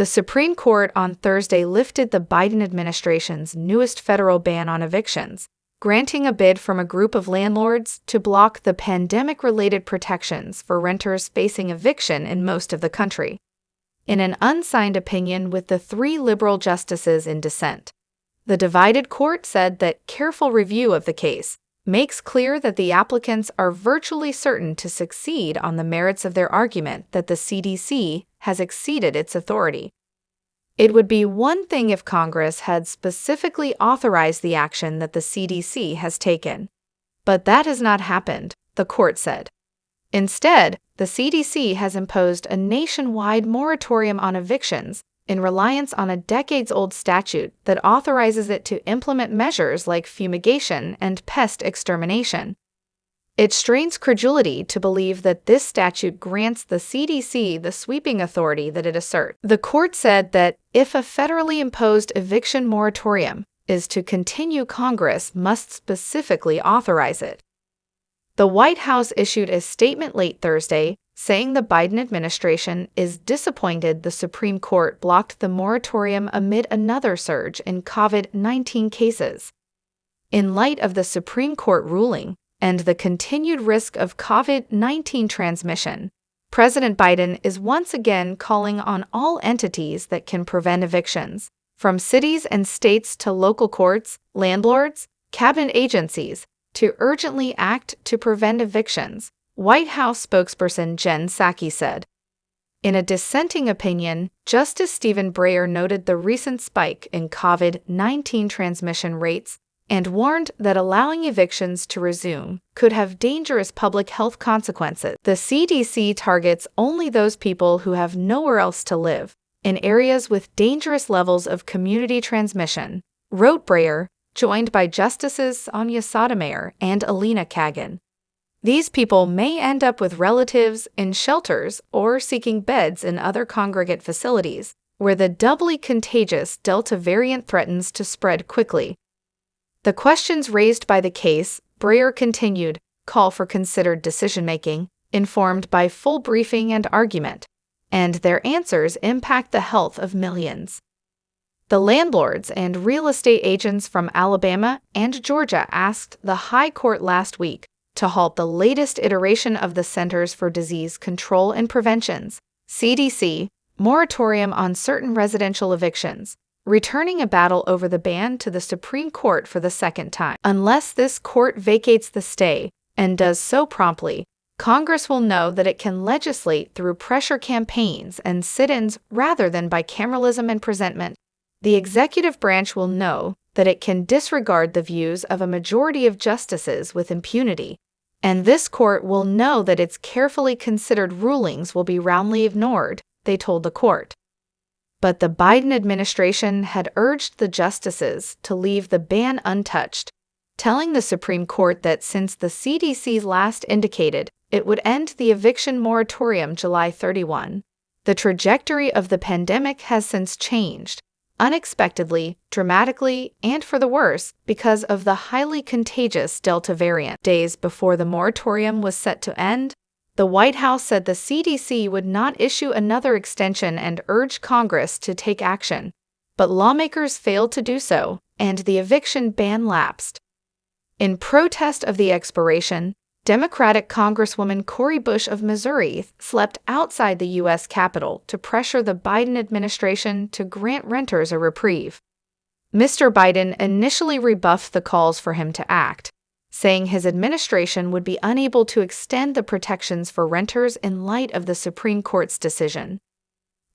The Supreme Court on Thursday lifted the Biden administration's newest federal ban on evictions, granting a bid from a group of landlords to block the pandemic-related protections for renters facing eviction in most of the country. In an unsigned opinion with the 3 liberal justices in dissent, the divided court said that careful review of the case makes clear that the applicants are virtually certain to succeed on the merits of their argument that the CDC has exceeded its authority. It would be one thing if Congress had specifically authorized the action that the CDC has taken. But that has not happened, the court said. Instead, the CDC has imposed a nationwide moratorium on evictions in reliance on a decades-old statute that authorizes it to implement measures like fumigation and pest extermination. It strains credulity to believe that this statute grants the CDC the sweeping authority that it asserts. The court said that if a federally imposed eviction moratorium is to continue, Congress must specifically authorize it. The White House issued a statement late Thursday saying the Biden administration is disappointed the Supreme Court blocked the moratorium amid another surge in COVID-19 cases. In light of the Supreme Court ruling and the continued risk of COVID-19 transmission, President Biden is once again calling on all entities that can prevent evictions, from cities and states to local courts, landlords, cabinet agencies, to urgently act to prevent evictions, White House spokesperson Jen Psaki said. In a dissenting opinion, Justice Stephen Breyer noted the recent spike in COVID-19 transmission rates and warned that allowing evictions to resume could have dangerous public health consequences. The CDC targets only those people who have nowhere else to live, in areas with dangerous levels of community transmission, wrote Breyer, joined by Justices Anya Sotomayor and Alina Kagan. These people may end up with relatives in shelters or seeking beds in other congregate facilities, where the doubly contagious Delta variant threatens to spread quickly. The questions raised by the case, Breyer continued, call for considered decision-making, informed by full briefing and argument, and their answers impact the health of millions. The landlords and real estate agents from Alabama and Georgia asked the High Court last week to halt the latest iteration of the Centers for Disease Control and Prevention's CDC moratorium on certain residential evictions, returning a battle over the ban to the Supreme Court for the second time. Unless this court vacates the stay, and does so promptly, Congress will know that it can legislate through pressure campaigns and sit-ins rather than bicameralism and presentment. The executive branch will know that it can disregard the views of a majority of justices with impunity, and this court will know that its carefully considered rulings will be roundly ignored, they told the court. But the Biden administration had urged the justices to leave the ban untouched, telling the Supreme Court that since the CDC last indicated it would end the eviction moratorium July 31, the trajectory of the pandemic has since changed, unexpectedly, dramatically, and for the worse because of the highly contagious Delta variant. Days before the moratorium was set to end, the White House said the CDC would not issue another extension and urged Congress to take action, but lawmakers failed to do so, and the eviction ban lapsed. In protest of the expiration, Democratic Congresswoman Cori Bush of Missouri slept outside the U.S. Capitol to pressure the Biden administration to grant renters a reprieve. Mr. Biden initially rebuffed the calls for him to act, saying his administration would be unable to extend the protections for renters in light of the Supreme Court's decision.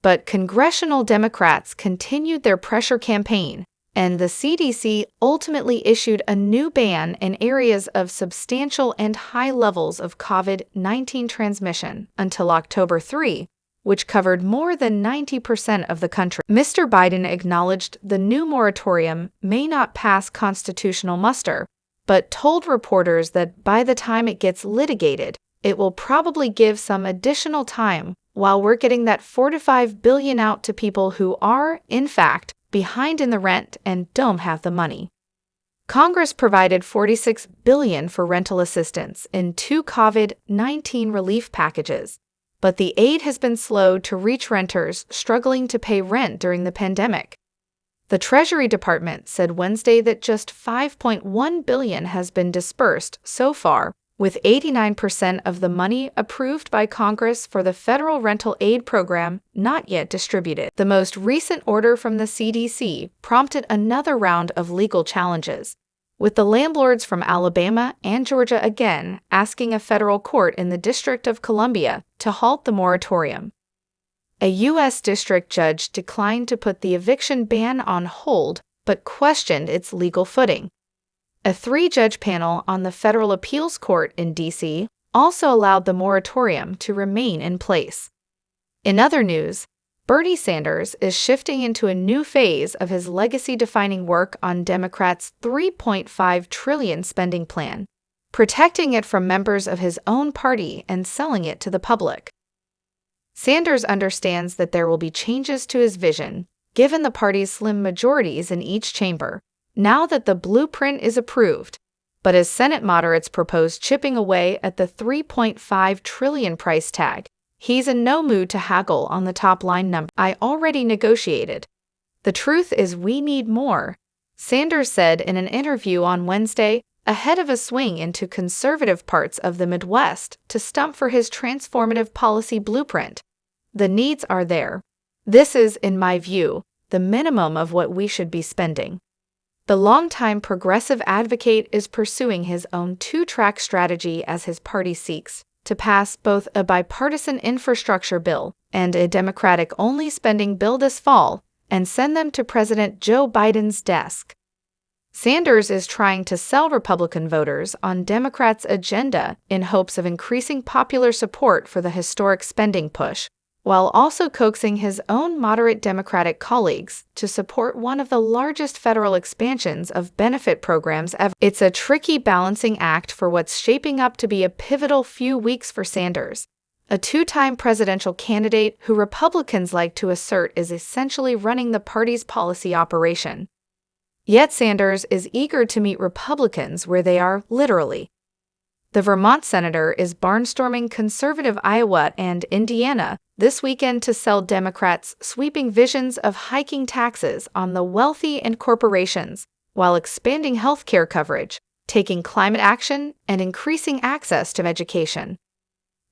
But congressional Democrats continued their pressure campaign, and the CDC ultimately issued a new ban in areas of substantial and high levels of COVID-19 transmission until October 3, which covered more than 90% of the country. Mr. Biden acknowledged the new moratorium may not pass constitutional muster, but told reporters that by the time it gets litigated, it will probably give some additional time while we're getting that $4 to $5 billion out to people who are, in fact, behind in the rent and don't have the money. Congress provided $46 billion for rental assistance in 2 COVID-19 relief packages, but the aid has been slow to reach renters struggling to pay rent during the pandemic. The Treasury Department said Wednesday that just $5.1 billion has been disbursed so far, with 89% of the money approved by Congress for the federal rental aid program not yet distributed. The most recent order from the CDC prompted another round of legal challenges, with the landlords from Alabama and Georgia again asking a federal court in the District of Columbia to halt the moratorium. A U.S. district judge declined to put the eviction ban on hold, but questioned its legal footing. A 3-judge panel on the Federal Appeals Court in D.C. also allowed the moratorium to remain in place. In other news, Bernie Sanders is shifting into a new phase of his legacy-defining work on Democrats' $3.5 trillion spending plan, protecting it from members of his own party and selling it to the public. Sanders understands that there will be changes to his vision, given the party's slim majorities in each chamber, now that the blueprint is approved. But as Senate moderates propose chipping away at the $3.5 trillion price tag, he's in no mood to haggle on the top-line number. "I already negotiated. The truth is we need more," Sanders said in an interview on Wednesday, ahead of a swing into conservative parts of the Midwest to stump for his transformative policy blueprint. "The needs are there. This is, in my view, the minimum of what we should be spending." The longtime progressive advocate is pursuing his own 2-track strategy as his party seeks to pass both a bipartisan infrastructure bill and a Democratic-only spending bill this fall and send them to President Joe Biden's desk. Sanders is trying to sell Republican voters on Democrats' agenda in hopes of increasing popular support for the historic spending push, while also coaxing his own moderate Democratic colleagues to support one of the largest federal expansions of benefit programs ever. It's a tricky balancing act for what's shaping up to be a pivotal few weeks for Sanders, a 2-time presidential candidate who Republicans like to assert is essentially running the party's policy operation. Yet Sanders is eager to meet Republicans where they are, literally. The Vermont senator is barnstorming conservative Iowa and Indiana this weekend to sell Democrats' sweeping visions of hiking taxes on the wealthy and corporations while expanding health care coverage, taking climate action, and increasing access to education.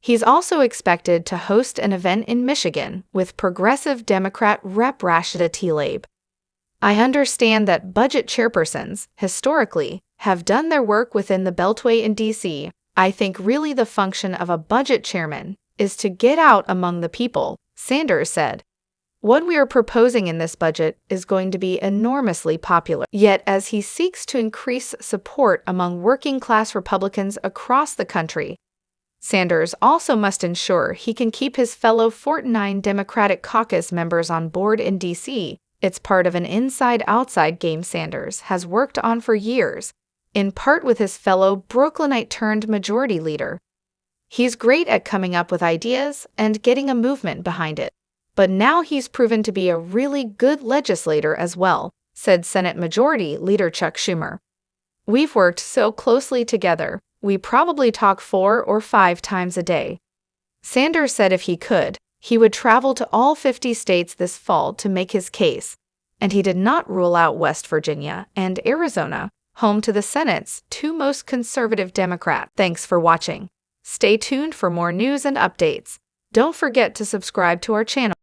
He's also expected to host an event in Michigan with progressive Democrat Rep. Rashida Tlaib. "I understand that budget chairpersons, historically, have done their work within the Beltway in D.C. I think really the function of a budget chairman is to get out among the people," Sanders said. "What we are proposing in this budget is going to be enormously popular." Yet, as he seeks to increase support among working-class Republicans across the country, Sanders also must ensure he can keep his fellow 49 Democratic caucus members on board in D.C. It's part of an inside-outside game Sanders has worked on for years, in part with his fellow Brooklynite-turned-majority leader. He's great at coming up with ideas and getting a movement behind it. But now he's proven to be a really good legislator as well, said Senate Majority Leader Chuck Schumer. "We've worked so closely together, we probably talk 4 or 5 times a day." Sanders said if he could, he would travel to all 50 states this fall to make his case, and he did not rule out West Virginia and Arizona, home to the Senate's 2 most conservative Democrats. Thanks for watching. Stay tuned for more news and updates. Don't forget to subscribe to our channel.